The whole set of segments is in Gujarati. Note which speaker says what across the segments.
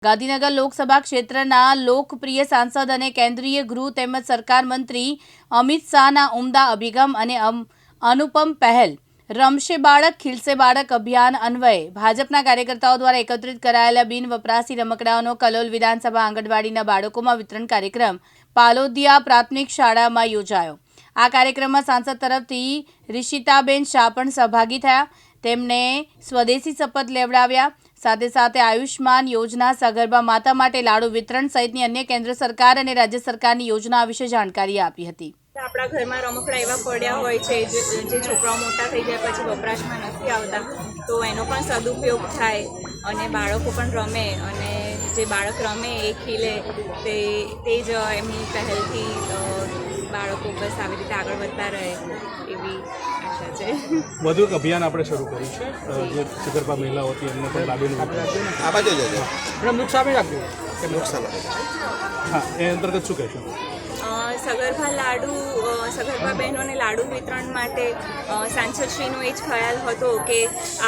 Speaker 1: ગાંધીનગર લોકસભા ક્ષેત્રના લોકપ્રિય સાંસદ અને કેન્દ્રીય ગૃહ તેમજ સરકાર મંત્રી અમિત શાહના ઉમદા અભિગમ અને અનુપમ પહેલ રમશે બાળક ખીલશે બાળક અભિયાન અન્વયે ભાજપના કાર્યકર્તાઓ દ્વારા એકત્રિત કરાયેલા બિનવપરાશી રમકડાઓનો કલોલ વિધાનસભા આંગણવાડીના બાળકોમાં વિતરણ કાર્યક્રમ પાલોદિયા પ્રાથમિક શાળામાં યોજાયો। આ કાર્યક્રમમાં સાંસદ તરફથી રિશિતાબેન શાહ પણ સહભાગી થયા। તેમને સ્વદેશી શપથ લેવડાવ્યા। સાથે સાથે આયુષ્માન યોજના, સગર્ભા માતા માટે લાડુ વિતરણ સહિતની અન્ય કેન્દ્ર સરકાર અને રાજ્ય સરકારની યોજના વિશે જાણકારી આપી હતી।
Speaker 2: આપણા ઘરમાં રમકડા એવા પડ્યા હોય છે જે છોકરાઓ મોટા થઈ જાય પછી વપરાશમાં નથી આવતા, તો એનો પણ સદુપયોગ થાય અને બાળકો પણ રમે અને જે બાળક રમે એ ખીલે તે જ એમની પહેલથી બાળકો બસ આવી રીતે આગળ વધતા રહે એવી આશા છે।
Speaker 3: વધુ એક અભિયાન આપણે શરૂ કર્યું છે જે સગર્ભા મહિલાઓ હતી એમને પણ લાડુનું
Speaker 4: આ બાજુ જજો
Speaker 3: નુકસાન રાખ્યું
Speaker 4: નુકસાન
Speaker 3: હા, એ અંતર્ગત શું કહેશો?
Speaker 2: સગર્ભા બહેનોને લાડુ વિતરણ માટે સાંસદશ્રીનો એ જ ખ્યાલ હતો કે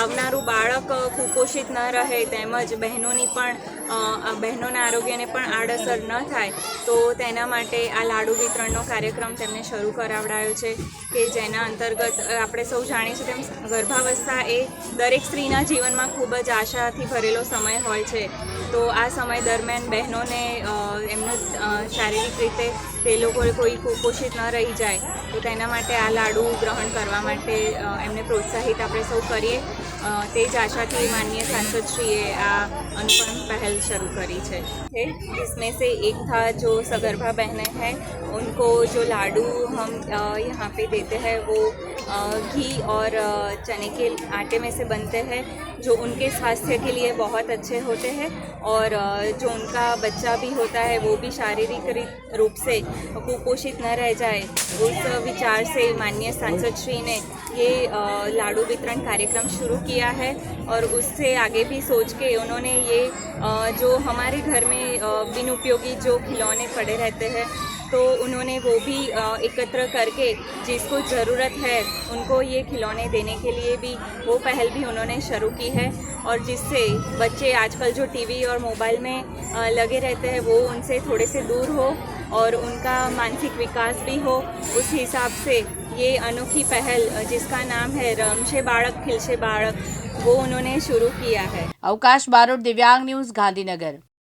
Speaker 2: આવનારું બાળક કુપોષિત ન રહે તેમજ બહેનોના આરોગ્યને પણ આડઅસર ન થાય, તો તેના માટે આ લાડુ વિતરણનો કાર્યક્રમ તેમને શરૂ કરાવડાયો છે કે જેના અંતર્ગત આપણે સૌ જાણીએ છીએ તેમ ગર્ભાવસ્થા એ દરેક સ્ત્રીના જીવનમાં ખૂબ જ આશાથી ભરેલો સમય હોય છે। તો આ સમય દરમિયાન બહેનોને એમનું શારીરિક રીતે તે લોકો કોઈ કુપોષિત ન રહી જાય, તો તેના માટે આ લાડુ ગ્રહણ કરવા માટે એમને પ્રોત્સાહિત આપણે સૌ કરીએ। તે જ આશાથી માનनीय सांसद श्रीए आ अनुपम पहल शुरू करी है, जिसमें से एक था जो सगर्भा बहनें हैं उनको जो लाडू हम यहाँ पे देते हैं वो घी और चने के आटे में से बनते हैं, जो उनके स्वास्थ्य के लिए बहुत अच्छे होते हैं और जो उनका बच्चा भी होता है वो भी शारीरिक रूप से कुपोषित न रह जाए, उस विचार से माननीय सांसद श्री ने ये लाडू वितरण कार्यक्रम शुरू किया है। और उससे आगे भी सोच के उन्होंने ये जो हमारे घर में बिन उपयोगी जो खिलौने पड़े रहते हैं तो उन्होंने वो भी एकत्र करके जिसको ज़रूरत है उनको ये खिलौने देने के लिए भी वो पहल भी उन्होंने शुरू की है, और जिससे बच्चे आजकल जो टीवी और मोबाइल में लगे रहते हैं वो उनसे थोड़े से दूर हो और उनका मानसिक विकास भी हो। उस हिसाब से ये अनोखी पहल जिसका नाम है रमशे बाळक खिलशे बाळक वो उन्होंने शुरू किया है।
Speaker 1: अवकाश बारोट, दिव्यांग न्यूज़, गांधीनगर।